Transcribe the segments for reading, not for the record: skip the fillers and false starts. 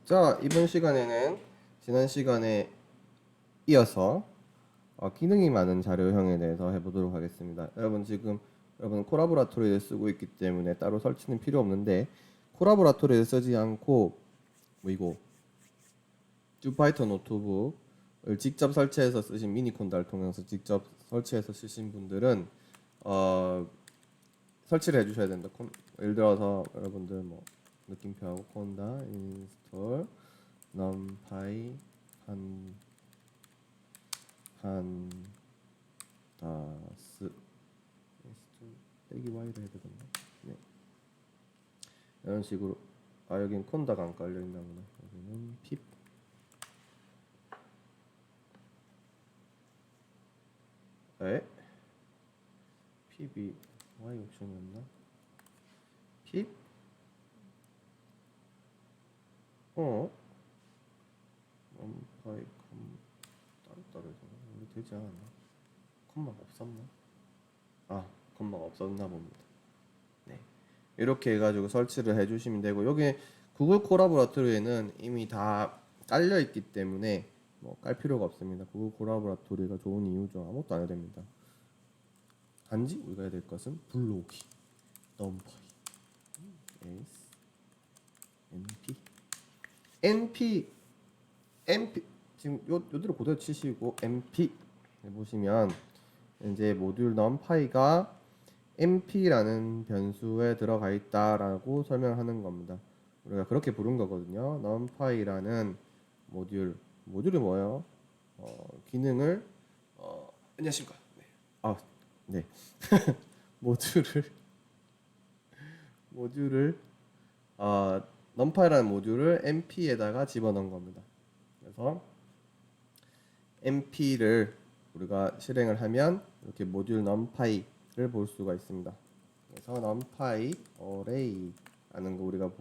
자, 이번 시간에는 지난 시간에 이어서 기능이 많은 자료형에 대해서 해보도록 하겠습니다. 여러분 콜라보라토리를 쓰고 있기 때문에 따로 설치는 필요 없는데, 콜라보라토리를 쓰지 않고 이거 쭈파이썬 노트북을 직접 설치해서 쓰신 미니콘다를 통해서 직접 설치해서 쓰신 분들은 설치를 해주셔야 된다. 예를 들어서 여러분들 느낌표하고 콘다 인스톨 numpy 판다스 빼기 y를 해야 되겠네. 네. 이런 식으로 여긴 콘다가 안 깔려 있나 보네. 여기는 핍 핍이 y 옵션이었나? 핍 numpy 따로따로 해서 원래 되지 않았나? 콤마가 없었나? 콤마가 없었나 봅니다. 네, 이렇게 해가지고 설치를 해주시면 되고, 여기 구글 콜라보라토리에는 이미 다 깔려 있기 때문에 깔 필요가 없습니다. 구글 콜라보라토리가 좋은 이유죠. 아무것도 안 해도 됩니다. 단지 우리가 해야 될 것은 불러오기 numpy s np 지금 요대로 그대로 치시고 np 해보시면 이제 모듈 numpy가 np라는 변수에 들어가 있다라고 설명하는 겁니다. 우리가 그렇게 부른 거거든요. numpy라는 모듈이 뭐예요? 기능을 안녕하십니까? 네. 네. 모듈을 numpy라는 모듈을 np에다가 집어넣은 겁니다. 그래서 np를 우리가 실행을 하면 이렇게 모듈 numpy를 볼 수가 있습니다. 그래서 numpy array라는 거 우리가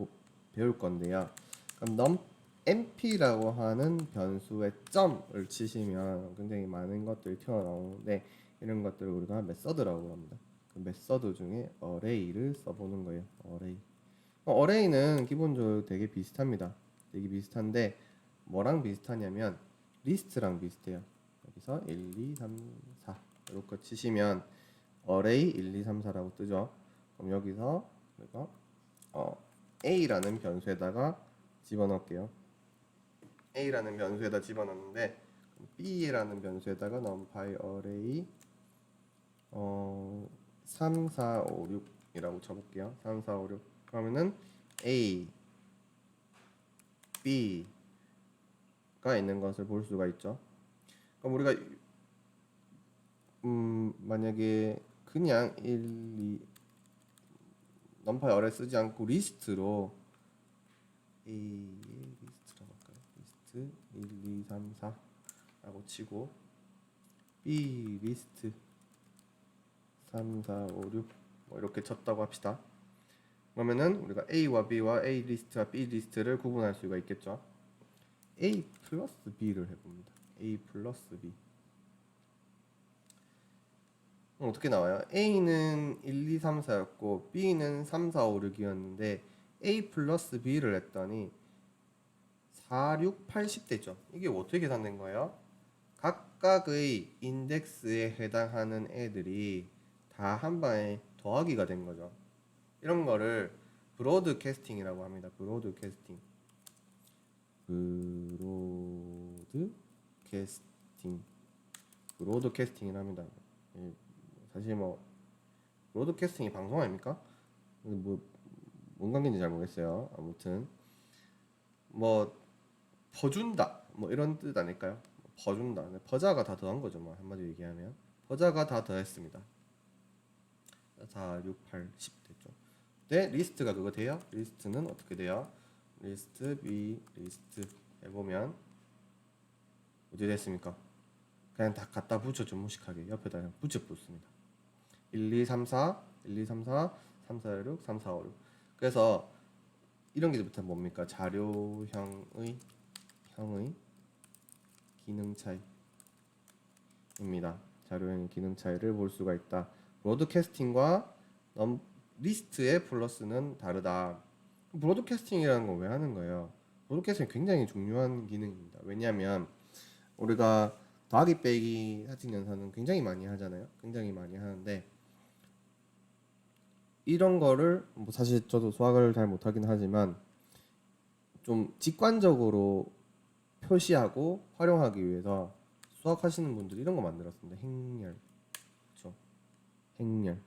배울 건데요. 그럼 np라고 하는 변수에 점을 치시면 굉장히 많은 것들이 튀어나오는데, 이런 것들을 우리가 메서드라고 합니다. 그 메서드 중에 array를 써보는 거예요. array는 기본적으로 되게 비슷합니다. 되게 비슷한데 뭐랑 비슷하냐면 리스트랑 비슷해요. 여기서 1, 2, 3, 4 이렇게 치시면 array 1, 2, 3, 4라고 뜨죠. 그럼 여기서 우리가 a라는 변수에다가 집어넣을게요. a라는 변수에다 집어넣는데 b라는 변수에다가 numpy array 3, 4, 5, 6이라고 쳐볼게요. 3, 4, 5, 6 그러면은 a, b가 있는 것을 볼 수가 있죠. 그럼 우리가 만약에 그냥 1, 2 numpy array 쓰지 않고 리스트로 a의 리스트라고 할까요? 리스트 1, 2, 3, 4라고 치고 b 리스트 3, 4, 5, 6 이렇게 쳤다고 합시다. 그러면은 우리가 a와 b와 a 리스트와 b 리스트를 구분할 수가 있겠죠. a 플러스 b를 해봅니다. a 플러스 b 어떻게 나와요? a는 1, 2, 3, 4였고 b는 3, 4, 5, 6이었는데 a 플러스 b를 했더니 4, 6, 80 되죠. 이게 어떻게 계산된 거예요? 각각의 인덱스에 해당하는 애들이 다 한 방에 더하기가 된 거죠. 이런 거를 브로드캐스팅이라고 합니다. 브로드캐스팅이랍니다. 사실 브로드캐스팅이 방송 아닙니까? 뭔 관계인지 잘 모르겠어요. 아무튼 퍼준다 이런 뜻 아닐까요? 퍼준다. 퍼자가 다 더한 거죠. 한마디로 얘기하면 퍼자가 다 더했습니다. 4, 6, 8, 10 됐죠. 네, 리스트가 그거 돼요? 리스트는 어떻게 돼요? 리스트 b 리스트 해보면 어떻게 됐습니까? 그냥 다 갖다 붙여줘. 무식하게 옆에다 그냥 붙여붙습니다. 1, 2, 3, 4 1, 2, 3, 4 3, 4, 6 3, 4, 5, 6 그래서 이런 게 부터 뭡니까? 자료형의 기능 차이입니다. 자료형의 기능 차이를 볼 수가 있다. 브로드캐스팅과 리스트의 플러스는 다르다. 브로드캐스팅이라는 건 왜 하는 거예요? 브로드캐스팅이 굉장히 중요한 기능입니다. 왜냐하면 우리가 더하기 빼기 사칙 연산은 굉장히 많이 하잖아요. 굉장히 많이 하는데 이런 거를 뭐 사실 저도 수학을 잘 못하긴 하지만 좀 직관적으로 표시하고 활용하기 위해서 수학하시는 분들이 이런 거 만들었습니다. 행렬, 그렇죠? 행렬.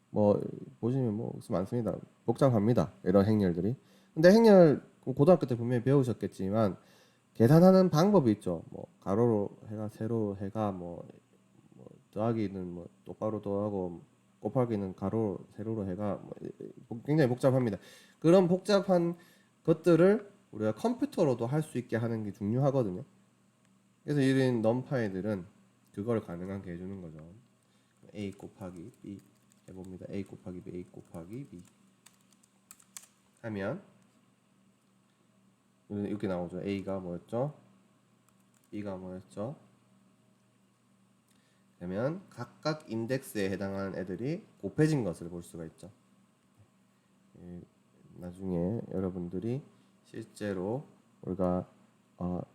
뭐 보시면 뭐 많습니다. 복잡합니다. 이런 행렬들이. 근데 행렬 고등학교 때 분명히 배우셨겠지만 계산하는 방법이 있죠. 뭐 가로로 해가 세로로 해가 뭐 더하기는 뭐 똑바로 더하고 곱하기는 가로 세로로 해가 굉장히 복잡합니다. 그런 복잡한 것들을 우리가 컴퓨터로도 할 수 있게 하는 게 중요하거든요. 그래서 이런 넘파이들은 그걸 가능하게 해주는 거죠. a 곱하기 b 해봅니다. a 곱하기 b, a 곱하기 b 하면 이렇게 나오죠. a가 뭐였죠? b가 뭐였죠? 그러면 각각 인덱스에 해당하는 애들이 곱해진 것을 볼 수가 있죠. 나중에 여러분들이 실제로 우리가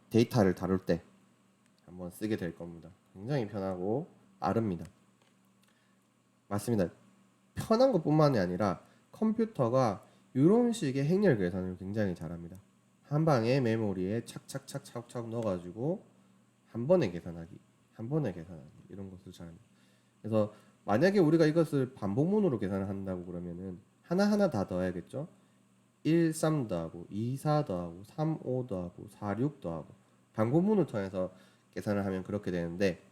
데이터를 다룰 때 한번 쓰게 될 겁니다. 굉장히 편하고 빠릅니다. 맞습니다. 편한 것뿐만이 아니라 컴퓨터가 이런 식의 행렬 계산을 굉장히 잘합니다. 한 방에 메모리에 착착착착착 넣어가지고 한 번에 계산하기 이런 것을 잘합니다. 그래서 만약에 우리가 이것을 반복문으로 계산을 한다고 그러면은 하나하나 다 더해야겠죠. 1, 3 더하고 2, 4 더하고 3, 5 더하고 4, 6 더하고 반복문을 통해서 계산을 하면 그렇게 되는데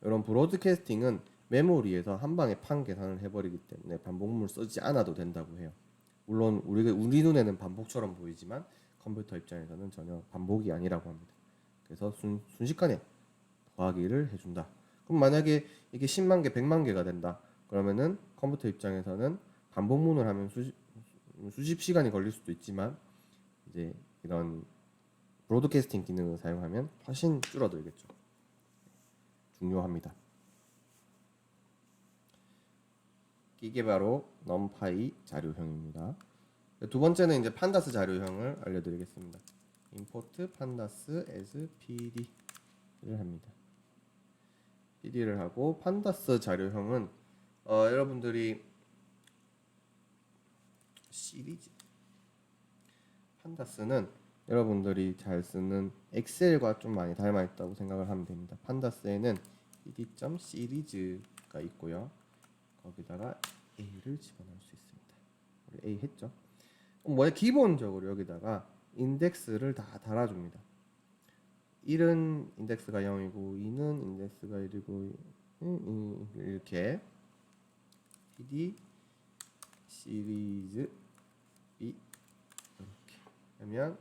이런 브로드캐스팅은 메모리에서 한 방에 판 계산을 해버리기 때문에 반복문을 쓰지 않아도 된다고 해요. 물론 우리 눈에는 반복처럼 보이지만 컴퓨터 입장에서는 전혀 반복이 아니라고 합니다. 그래서 순식간에 더하기를 해준다. 그럼 만약에 이게 10만 개, 100만 개가 된다. 그러면은 컴퓨터 입장에서는 반복문을 하면 수십 시간이 걸릴 수도 있지만 이제 이런 브로드캐스팅 기능을 사용하면 훨씬 줄어들겠죠. 중요합니다. 이게 바로 넘파이 자료형입니다. 두 번째는 이제 판다스 자료형을 알려드리겠습니다. import pandas as pd를 합니다. pd를 하고 판다스 자료형은 여러분들이 시리즈 판다스는 여러분들이 잘 쓰는 엑셀과 좀 많이 닮아 있다고 생각을 하면 됩니다. 판다스에는 pd.series가 있고요. 거기다가 a를 집어넣을 수 있습니다. 우리 a 했죠? 뭐야 기본적으로 여기다가 인덱스를 다 달아줍니다. 1은 인덱스가 0이고 2는 인덱스가 1이고 이렇게 pd 시리즈 b 이렇게 하면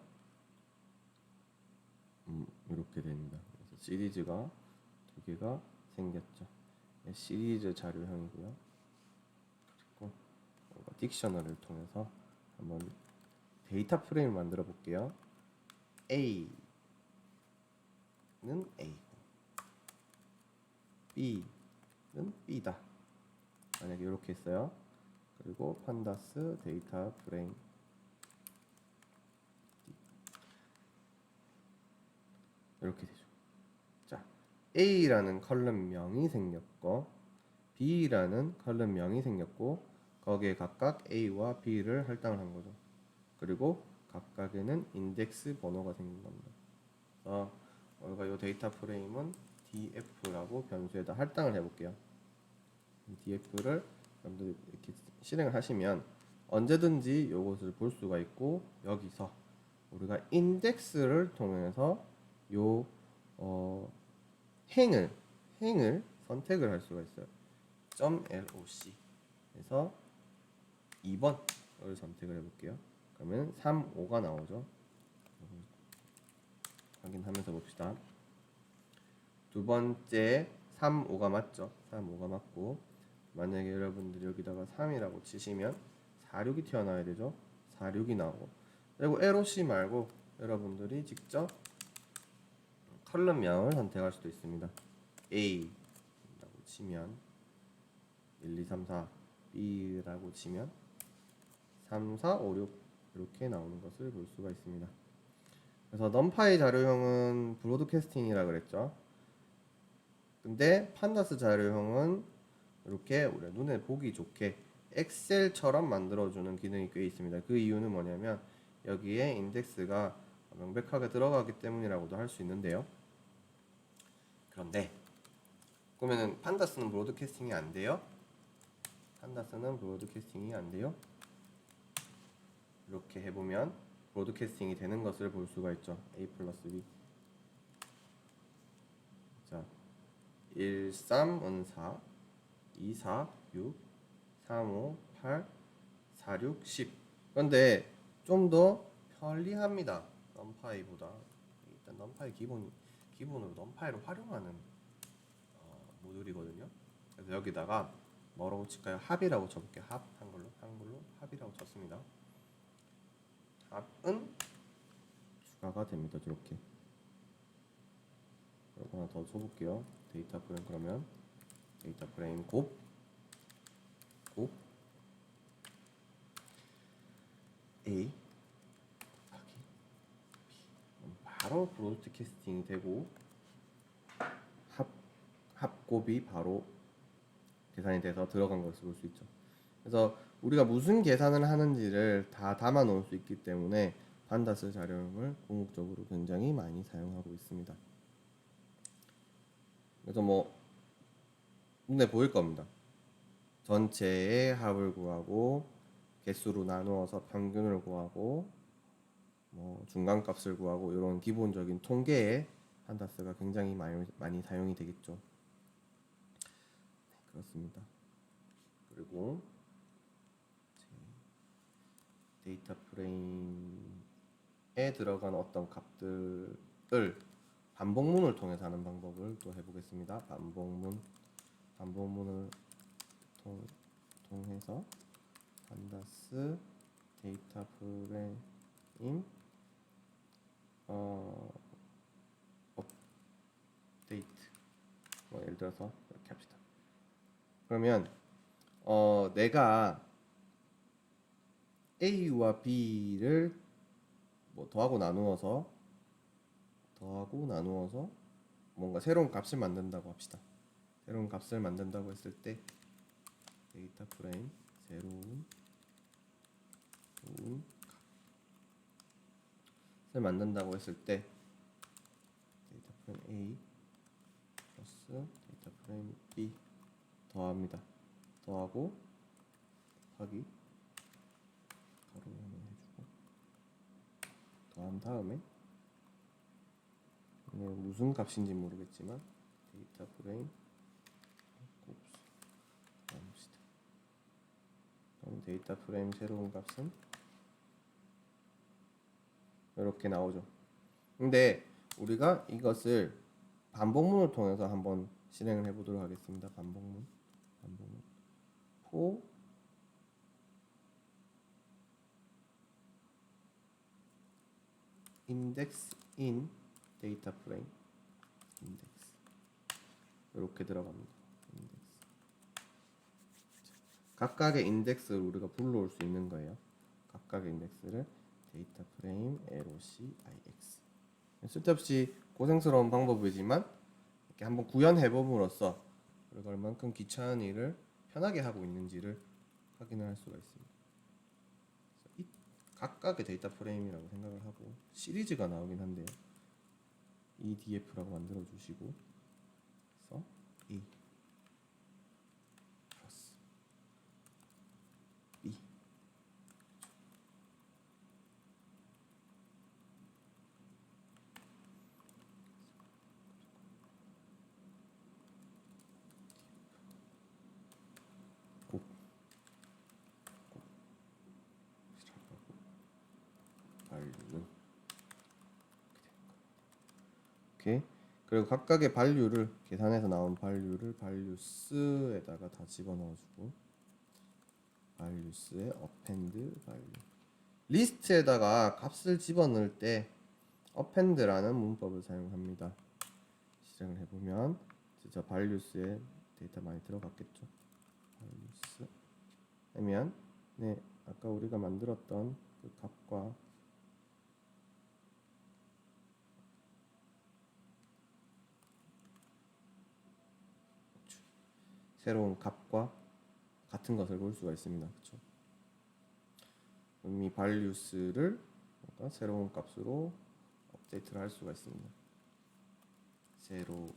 이렇게 됩니다. 그래서 시리즈가 두 개가 생겼죠. 시리즈 자료형이고요. 그리고 딕셔너리를 통해서 한번 데이터 프레임을 만들어 볼게요. A는 A고 B는 B다. 만약에 이렇게 했어요. 그리고 판다스 데이터 프레임 이렇게 되죠. 자, A라는 컬럼명이 생겼고 B라는 컬럼명이 생겼고 거기에 각각 A와 B를 할당을 한 거죠. 그리고 각각에는 인덱스 번호가 생긴 겁니다. 그래서 우리가 이 데이터 프레임은 df라고 변수에다 할당을 해볼게요. df를 여러분들이 이렇게 실행을 하시면 언제든지 이것을 볼 수가 있고 여기서 우리가 인덱스를 통해서 요 행을 선택을 할 수가 있어요. .loc 그래서 2번을 선택을 해볼게요. 그러면 3, 5가 나오죠. 확인하면서 봅시다. 두 번째 3, 5가 맞죠? 3, 5가 맞고 만약에 여러분들이 여기다가 3이라고 치시면 4, 6이 튀어나와야 되죠. 4, 6이 나오고 그리고 LOC 말고 여러분들이 직접 컬럼명을 선택할 수도 있습니다. A라고 치면 1, 2, 3, 4 B라고 치면 3, 4, 5, 6 이렇게 나오는 것을 볼 수가 있습니다. 그래서 numpy 자료형은 브로드캐스팅이라 그랬죠. 근데 판다스 자료형은 이렇게 우리가 눈에 보기 좋게 엑셀처럼 만들어주는 기능이 꽤 있습니다. 그 이유는 뭐냐면 여기에 인덱스가 명백하게 들어가기 때문이라고도 할 수 있는데요. 그런데 그러면은 판다스는 브로드캐스팅이 안 돼요? 판다스는 브로드캐스팅이 안 돼요? 이렇게 해보면 브로드캐스팅이 되는 것을 볼 수가 있죠. a 플러스 b. 자, 1, 3, 4, 2, 4, 6, 3, 5, 8, 4, 6, 10. 그런데 좀 더 편리합니다. 넘파이보다. 일단 넘파이 기본으로 넘파이를 활용하는 모듈이거든요. 그래서 여기다가 뭐라고 칠까요? 합이라고 쳐볼게요. 합 한글로 합이라고 쳤습니다. 합은 추가가 됩니다. 이렇게. 그리고 하나 더 쳐볼게요. 데이터 프레임 그러면 데이터 프레임 곱 A 곱하기 B. 바로 브로드캐스팅이 되고 합곱이 바로 계산이 돼서 들어간 것을 볼 수 있죠. 그래서 우리가 무슨 계산을 하는지를 다 담아 놓을 수 있기 때문에 판다스 자료형을 궁극적으로 굉장히 많이 사용하고 있습니다. 그래서 뭐 눈에 보일 겁니다. 전체의 합을 구하고 개수로 나누어서 평균을 구하고 뭐 중간값을 구하고 이런 기본적인 통계에 판다스가 굉장히 많이 사용이 되겠죠. 네, 그렇습니다. 그리고 데이터 프레임에 들어간 어떤 값들을 반복문을 통해서 하는 방법을 또 해보겠습니다. 반복문을 통해서 판다스 데이터 프레임 업데이트 뭐 예를 들어서 이렇게 합시다. 그러면 내가 A와 B를 뭐 더하고 나누어서 뭔가 새로운 값을 만든다고 합시다. 새로운 값을 만든다고 했을 때 데이터 프레임 새로운 값을 만든다고 했을 때 데이터 프레임 A 플러스 데이터 프레임 B 더합니다. 더하고 곱하기 가로 해주고 더한 다음에 무슨 값인지 모르겠지만 데이터 프레임 곱수 더합시다. 그럼 데이터 프레임 새로운 값은 이렇게 나오죠. 근데 우리가 이것을 반복문을 통해서 한번 실행을 해보도록 하겠습니다. 반복문 for index in data frame index 이렇게 들어갑니다. 인덱스. 각각의 인덱스를 우리가 불러올 수 있는 거예요. 각각의 인덱스를 데이터 프레임 LOCIX. 쓸데없이 고생스러운 방법이지만 이렇게 한번 구현해 봄으로써 우리가 얼만큼 귀찮은 일을 편하게 하고 있는지를 확인을 할 수가 있습니다. 이 각각의 데이터 프레임이라고 생각을 하고 시리즈가 나오긴 한데요. EDF라고 만들어 주시고 그래서 A 플러스 B 곱 발류는 오케이. 그리고 각각의 발류를 계산해서 나온 발류를 발류스에다가 다 집어넣어주고 발류스에 append 발류 리스트에다가 값을 집어넣을 때 append라는 문법을 사용합니다. 실행을 해보면 진짜 values에 데이터 많이 들어갔겠죠. values 하면 네 아까 우리가 만들었던 그 값과 새로운 값과 같은 것을 볼 수가 있습니다. 그렇죠? 이 values를 새로운 값으로 업데이트를 할 수가 있습니다. 새로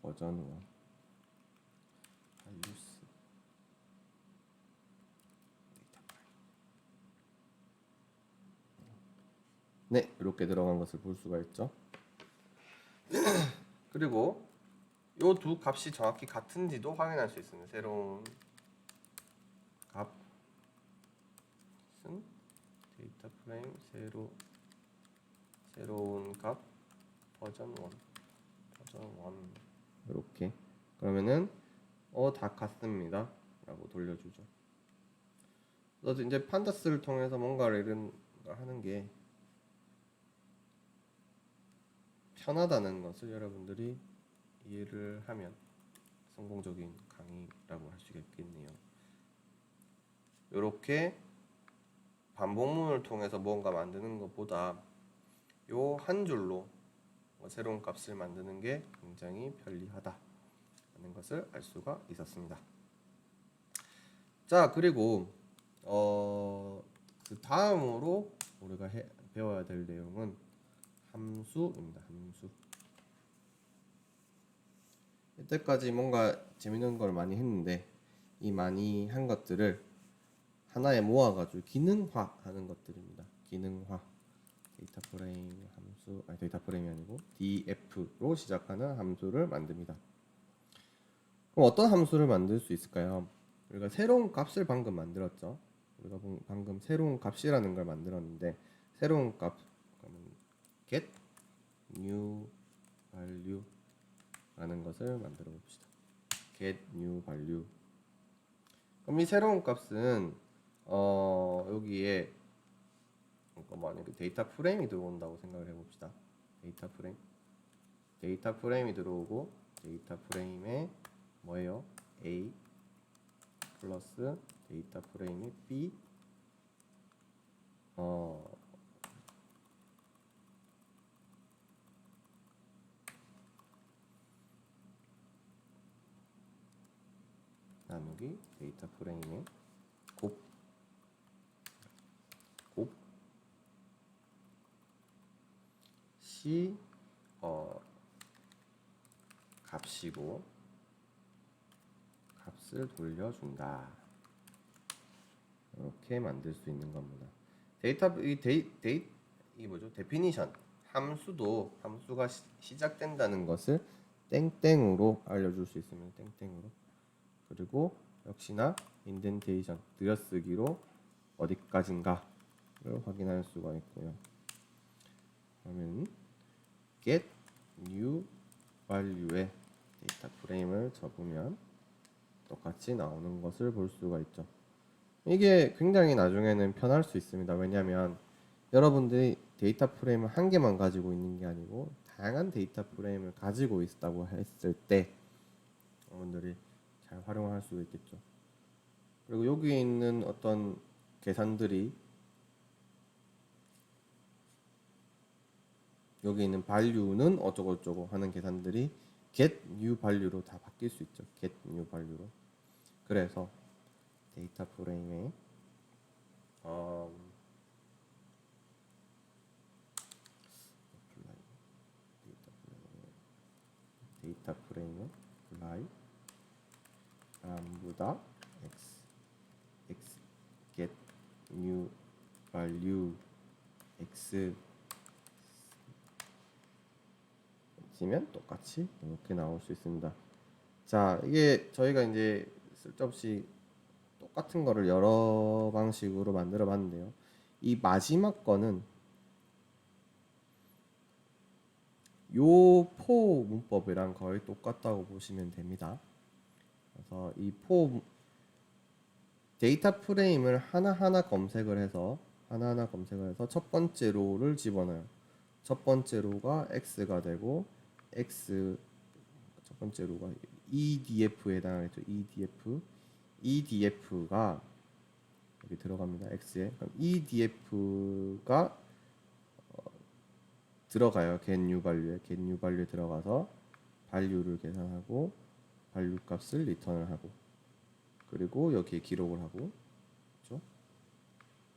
버전 1 values 네, 이렇게 들어간 것을 볼 수가 있죠. 그리고 이 두 값이 정확히 같은지도 확인할 수 있습니다. 새로운 값은 데이터 프레임 새로운 값 버전 1 이렇게 그러면은 다 같습니다 라고 돌려주죠. 그래서 이제 판다스를 통해서 뭔가를 이런 걸 하는 게 편하다는 것을 여러분들이 이해를 하면 성공적인 강의라고 할 수가 있겠네요. 이렇게 반복문을 통해서 뭔가 만드는 것보다 요 한 줄로 새로운 값을 만드는 게 굉장히 편리하다 하는 것을 알 수가 있었습니다. 자, 그리고 그 다음으로 우리가 배워야 될 내용은 함수입니다. 함수. 이때까지 뭔가 재밌는 걸 많이 했는데 이 많이 한 것들을 하나에 모아가지고 기능화하는 것들입니다. 기능화. 데이터 프레임 함수, 아니 데이터 프레임이 아니고 df로 시작하는 함수를 만듭니다. 그럼 어떤 함수를 만들 수 있을까요? 우리가 새로운 값을 방금 만들었죠. 우리가 방금 새로운 값이라는 걸 만들었는데 새로운 값 그러면 get new value 라는 것을 만들어 봅시다. get new value. 그럼 이 새로운 값은 여기에 만약에 데이터 프레임이 들어온다고 생각을 해봅시다. 데이터 프레임이 들어오고 데이터 프레임에 뭐예요? A 플러스 데이터 프레임에 B 나누기 데이터 프레임에 곱 C 값이고 값을 돌려준다. 이렇게 만들 수 있는 겁니다. 이 뭐죠? 데피니션 함수가 시작된다는 것을 땡땡으로 알려줄 수 있으면 땡땡으로. 그리고 역시나 인덴테이션 들여쓰기로 어디까지인가를 확인할 수가 있고요. 그러면 get new value에 데이터 프레임을 접으면 똑같이 나오는 것을 볼 수가 있죠. 이게 굉장히 나중에는 편할 수 있습니다. 왜냐하면 여러분들이 데이터 프레임을 한 개만 가지고 있는 게 아니고 다양한 데이터 프레임을 가지고 있다고 했을 때 여러분들이 잘 활용할 수 있겠죠. 그리고 여기 있는 어떤 계산들이 여기 있는 value는 어쩌고저쩌고 하는 계산들이 get new value로 다 바뀔 수 있죠. get new value로. 그래서 데이터 프레임에 데이터 프레임에 apply 보다 x get new value x 치면 똑같이 이렇게 나올 수 있습니다. 자, 이게 저희가 이제 쓸데없이 똑같은 거를 여러 방식으로 만들어 봤는데요. 이 마지막 거는 요 포 문법이랑 거의 똑같다고 보시면 됩니다. 그래서 이 데이터 프레임을 하나하나 검색을 해서 첫 번째 로를 집어넣어요. 첫 번째 로가 x가 되고 첫 번째 로가 EDF에 해당하겠죠. EDF가 여기 들어갑니다. x에. 그럼 EDF가 들어가요. get new value에 들어가서 value를 계산하고 value 값을 리턴을 하고 그리고 여기에 기록을 하고 그렇죠?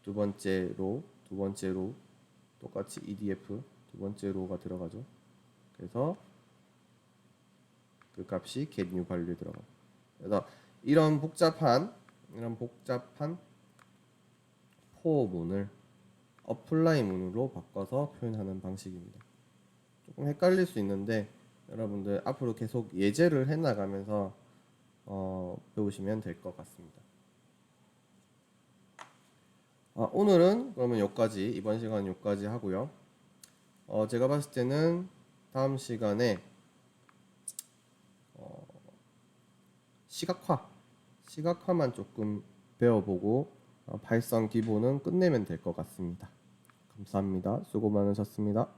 두 번째 로 똑같이 edf 두 번째 로가 들어가죠. 그래서 그 값이 get new value에 들어가. 그래서 이런 복잡한 for 문을 apply 문으로 바꿔서 표현하는 방식입니다. 조금 헷갈릴 수 있는데 여러분들 앞으로 계속 예제를 해나가면서 배우시면 될 것 같습니다. 오늘은 그러면 여기까지 이번 시간은 여기까지 하고요. 제가 봤을 때는 다음 시간에 시각화만 조금 배워보고 파이썬 기본은 끝내면 될 것 같습니다. 감사합니다. 수고 많으셨습니다.